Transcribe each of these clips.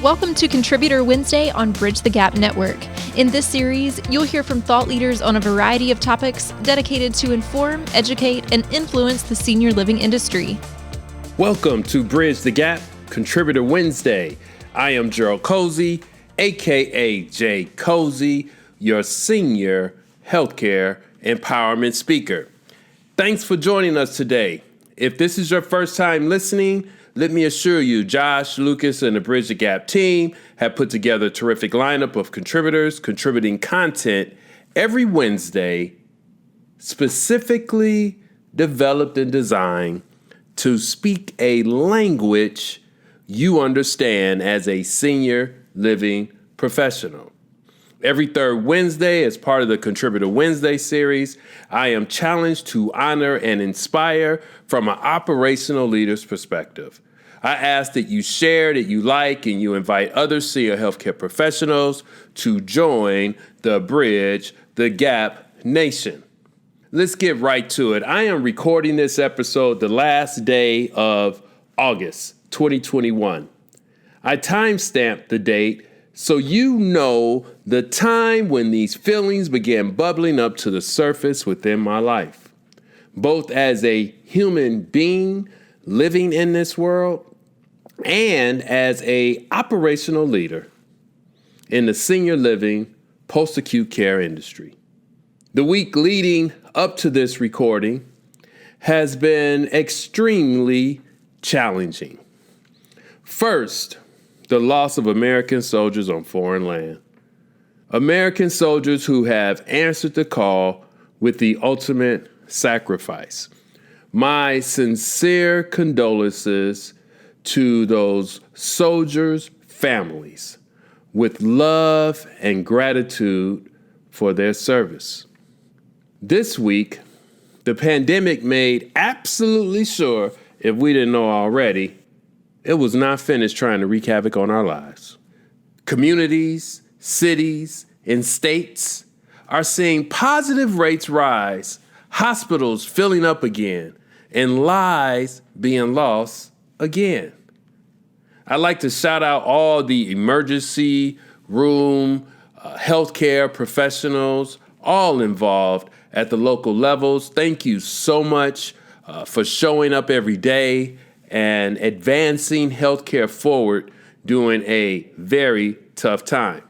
Welcome to Contributor Wednesday on Bridge the Gap Network. In this series, you'll hear from thought leaders on a variety of topics dedicated to inform, educate, and influence the senior living industry. Welcome to Bridge the Gap Contributor Wednesday. I am Jerald Cosey, aka J. Cosey, your senior healthcare empowerment speaker. Thanks for joining us today. If this is your first time listening, let me assure you, Josh, Lucas, and the Bridge the Gap team have put together a terrific lineup of contributors contributing content every Wednesday, specifically developed and designed to speak a language you understand as a senior living professional. Every third Wednesday, as part of the Contributor Wednesday series, I am challenged to honor and inspire from an operational leader's perspective. I ask that you share, that you like, and you invite other senior healthcare professionals to join the Bridge the Gap Nation. Let's get right to it. I am recording this episode the last day of August 2021. I timestamped the date so you know the time when these feelings began bubbling up to the surface within my life, both as a human being living in this world and as a operational leader in the senior living post-acute care industry. The week leading up to this recording has been extremely challenging. First, the loss of American soldiers on foreign land. American soldiers who have answered the call with the ultimate sacrifice. My sincere condolences to those soldiers' families with love and gratitude for their service. This week, the pandemic made absolutely sure, if we didn't know already, it was not finished trying to wreak havoc on our lives. Communities, cities, and states are seeing positive rates rise, hospitals filling up again, and lives being lost again. I'd like to shout out all the emergency room, healthcare professionals, all involved at the local levels. Thank you so much for showing up every day and advancing healthcare forward during a very tough time.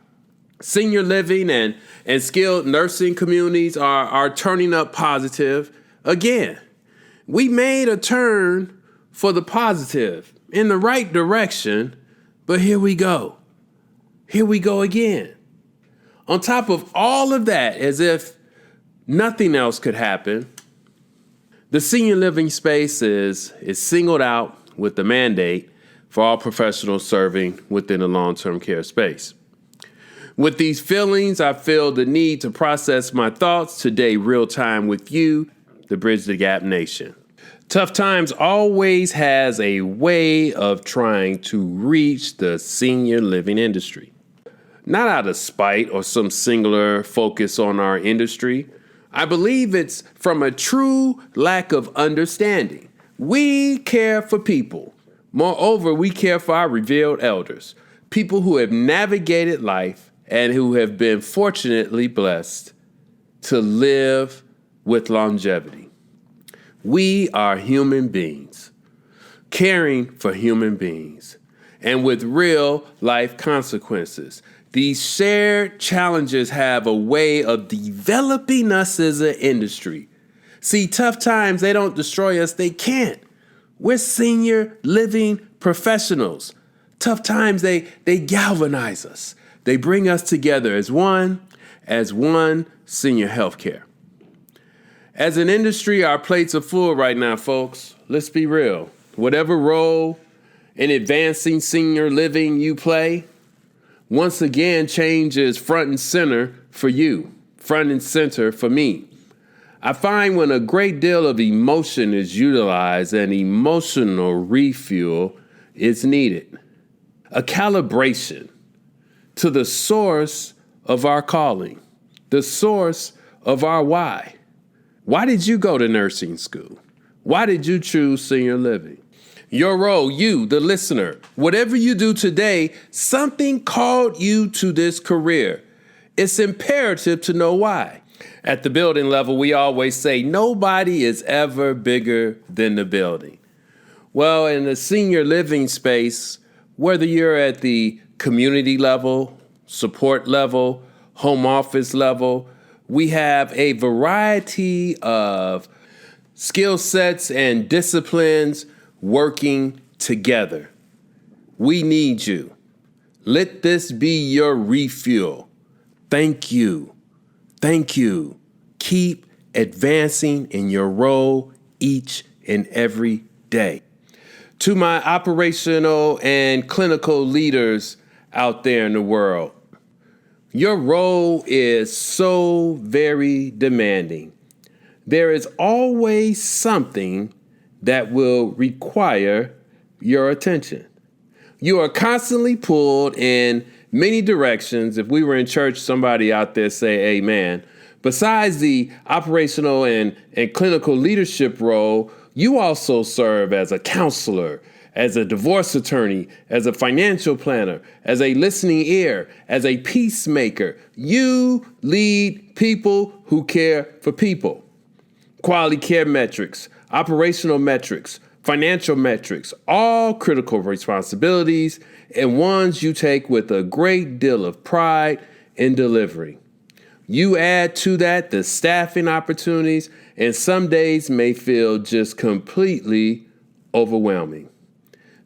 Senior living and skilled nursing communities are turning up positive again. We made a turn for the positive in the right direction, but here we go. Here we go again. On top of all of that, as if nothing else could happen, the senior living space is singled out with the mandate for all professionals serving within the long-term care space. With these feelings, I feel the need to process my thoughts today real time with you, the Bridge the Gap Nation. Tough times always has a way of trying to reach the senior living industry. Not out of spite or some singular focus on our industry. I believe it's from a true lack of understanding. We care for people. Moreover, we care for our revealed elders, people who have navigated life and who have been fortunately blessed to live with longevity. We are human beings, caring for human beings, and with real life consequences. These shared challenges have a way of developing us as an industry. See, tough times, they don't destroy us. They can't. We're senior living professionals. Tough times, they galvanize us. They bring us together as one senior healthcare. As an industry, our plates are full right now, folks. Let's be real. Whatever role in advancing senior living you play, once again, change is front and center for you, front and center for me. I find when a great deal of emotion is utilized, an emotional refuel is needed. A calibration to the source of our calling, the source of our why. Why did you go to nursing school? Why did you choose senior living? Your role, you, the listener, whatever you do today, something called you to this career. It's imperative to know why. At the building level, we always say nobody is ever bigger than the building. Well, in the senior living space, whether you're at the community level, support level, home office level, we have a variety of skill sets and disciplines working together. We need you. Let this be your refuel. Thank you. Thank you. Keep advancing in your role each and every day. To my operational and clinical leaders out there in the world, your role is so very demanding. There is always something that will require your attention. You are constantly pulled in many directions. If we were in church, somebody out there say amen. Besides the operational and clinical leadership role, you also serve as a counselor, as a divorce attorney, as a financial planner, as a listening ear, as a peacemaker. You lead people who care for people. Quality care metrics, operational metrics, financial metrics, all critical responsibilities and ones you take with a great deal of pride in delivering. You add to that the staffing opportunities, and some days may feel just completely overwhelming.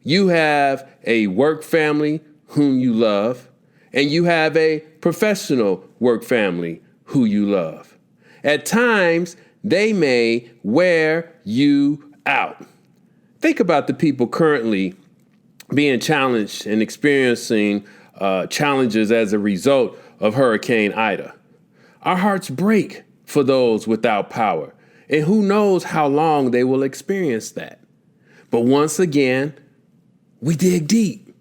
You have a work family whom you love, and you have a professional work family who you love. At times, they may wear you out. Think about the people currently being challenged and experiencing challenges as a result of Hurricane Ida. Our hearts break for those without power, and who knows how long they will experience that. But once again, we dig deep.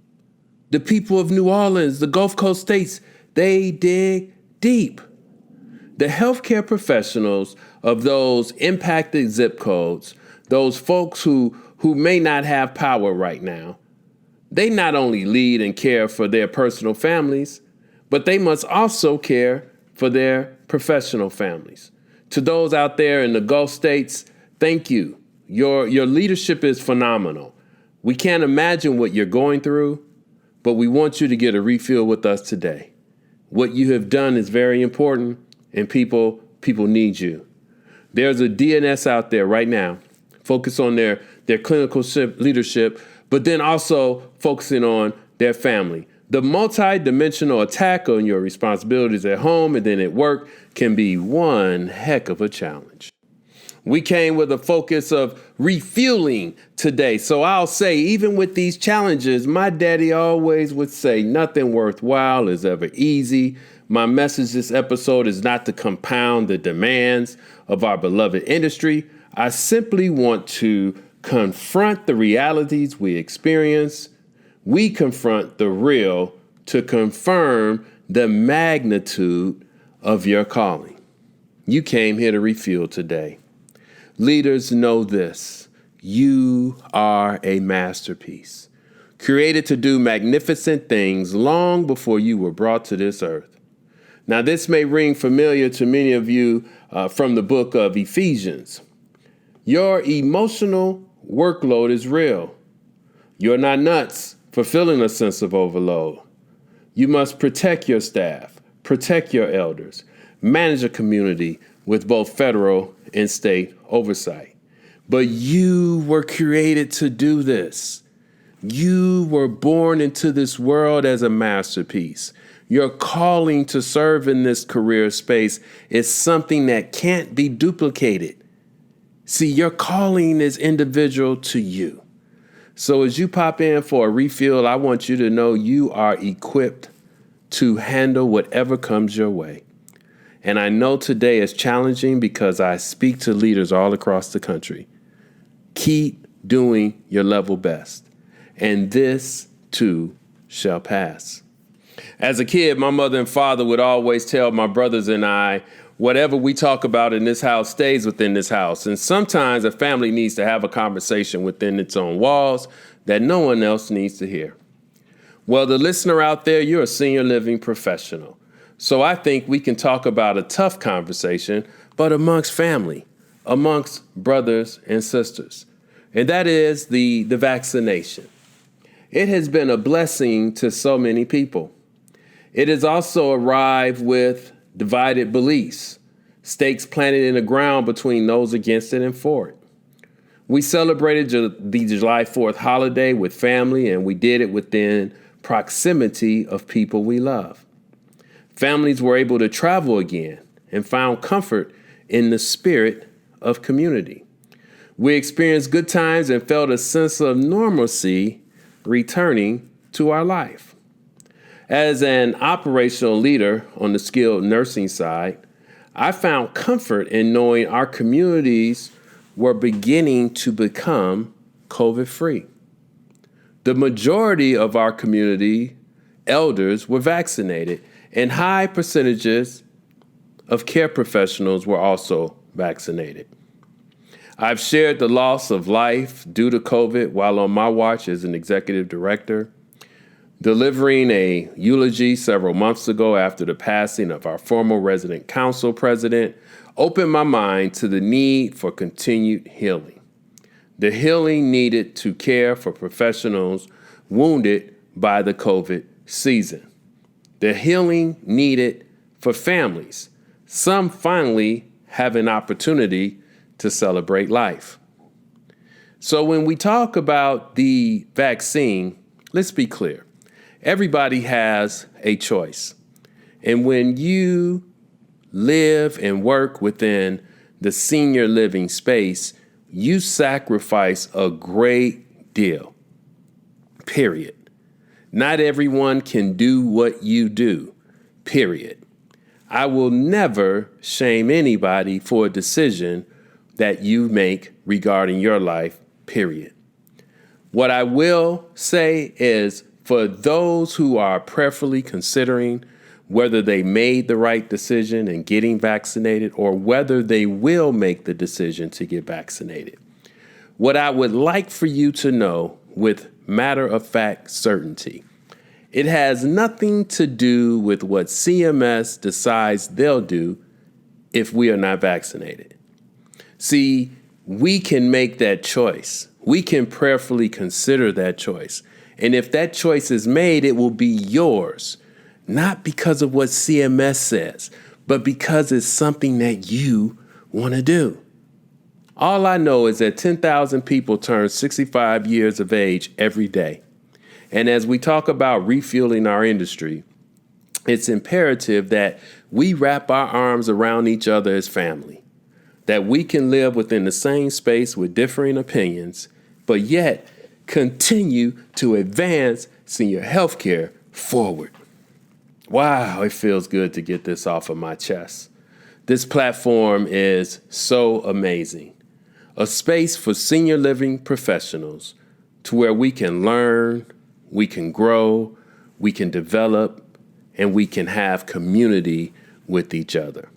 The people of New Orleans, the Gulf Coast states, they dig deep. The healthcare professionals of those impacted zip codes, those folks who may not have power right now, they not only lead and care for their personal families, but they must also care for their professional families. To those out there in the Gulf states, thank you. Your leadership is phenomenal. We can't imagine what you're going through, but we want you to get a refuel with us today. What you have done is very important, and people need you. There's a DNS out there right now, focus on their clinical leadership, but then also focusing on their family. The multi-dimensional attack on your responsibilities at home and then at work can be one heck of a challenge. We came with a focus of refueling today. So I'll say, even with these challenges, my daddy always would say, nothing worthwhile is ever easy. My message this episode is not to compound the demands of our beloved industry. I simply want to confront the realities we experience. We confront the real to confirm the magnitude of your calling. You came here to refuel today. Leaders, know this. You are a masterpiece, created to do magnificent things long before you were brought to this earth. Now, this may ring familiar to many of you from the book of Ephesians. Your emotional workload is real. You're not nuts for feeling a sense of overload. You must protect your staff, protect your elders, manage a community with both federal and state oversight. But you were created to do this. You were born into this world as a masterpiece. Your calling to serve in this career space is something that can't be duplicated. See, your calling is individual to you. So as you pop in for a refuel, I want you to know you are equipped to handle whatever comes your way. And I know today is challenging because I speak to leaders all across the country. Keep doing your level best, and this too shall pass. As a kid, my mother and father would always tell my brothers and I, whatever we talk about in this house stays within this house. And sometimes a family needs to have a conversation within its own walls that no one else needs to hear. Well, the listener out there, you're a senior living professional. So I think we can talk about a tough conversation, but amongst family, amongst brothers and sisters. And that is the vaccination. It has been a blessing to so many people. It has also arrived with divided beliefs, stakes planted in the ground between those against it and for it. We celebrated the July 4th holiday with family, and we did it within proximity of people we love. Families were able to travel again and found comfort in the spirit of community. We experienced good times and felt a sense of normalcy returning to our life. As an operational leader on the skilled nursing side, I found comfort in knowing our communities were beginning to become COVID-free. The majority of our community elders were vaccinated, and high percentages of care professionals were also vaccinated. I've shared the loss of life due to COVID while on my watch as an executive director. Delivering a eulogy several months ago after the passing of our former resident council president opened my mind to the need for continued healing. The healing needed to care for professionals wounded by the COVID season. The healing needed for families, some finally have an opportunity to celebrate life. So when we talk about the vaccine, let's be clear. Everybody has a choice. And when you live and work within the senior living space, you sacrifice a great deal, period. Not everyone can do what you do, period. I will never shame anybody for a decision that you make regarding your life, period. What I will say is, for those who are prayerfully considering whether they made the right decision in getting vaccinated or whether they will make the decision to get vaccinated, what I would like for you to know with matter-of-fact certainty, it has nothing to do with what CMS decides they'll do if we are not vaccinated. See, we can make that choice. We can prayerfully consider that choice. And if that choice is made, it will be yours, not because of what CMS says, but because it's something that you want to do. All I know is that 10,000 people turn 65 years of age every day. And as we talk about refueling our industry, it's imperative that we wrap our arms around each other as family, that we can live within the same space with differing opinions, but yet continue to advance senior healthcare forward. Wow, it feels good to get this off of my chest. This platform is so amazing. A space for senior living professionals to where we can learn, we can grow, we can develop, and we can have community with each other.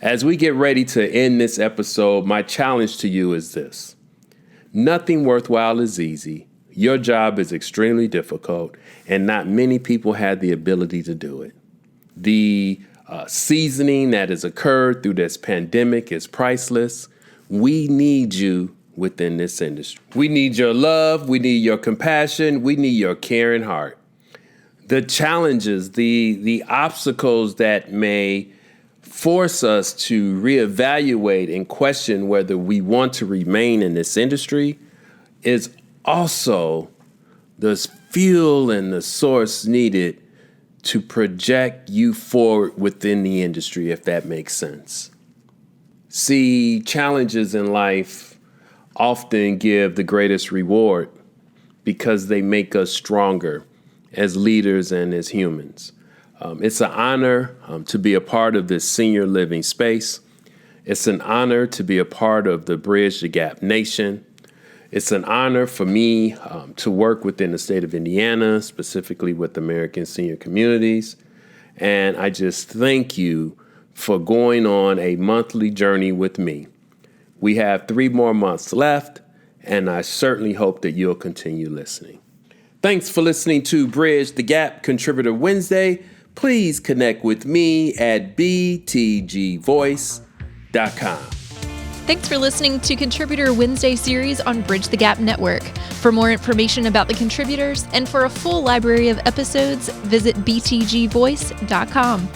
As we get ready to end this episode, my challenge to you is this. Nothing worthwhile is easy. Your job is extremely difficult, and not many people have the ability to do it. The seasoning that has occurred through this pandemic is priceless. We need you within this industry. We need your love. We need your compassion. We need your caring heart. The challenges, the obstacles that may force us to reevaluate and question whether we want to remain in this industry is also the fuel and the source needed to project you forward within the industry, if that makes sense. See, challenges in life often give the greatest reward because they make us stronger as leaders and as humans. It's an honor to be a part of this senior living space. It's an honor to be a part of the Bridge the Gap Nation. It's an honor for me to work within the state of Indiana, specifically with American senior communities. And I just thank you for going on a monthly journey with me. We have 3 more months left, and I certainly hope that you'll continue listening. Thanks for listening to Bridge the Gap Contributor Wednesday. Please connect with me at btgvoice.com. Thanks for listening to Contributor Wednesday series on Bridge the Gap Network. For more information about the contributors and for a full library of episodes, visit btgvoice.com.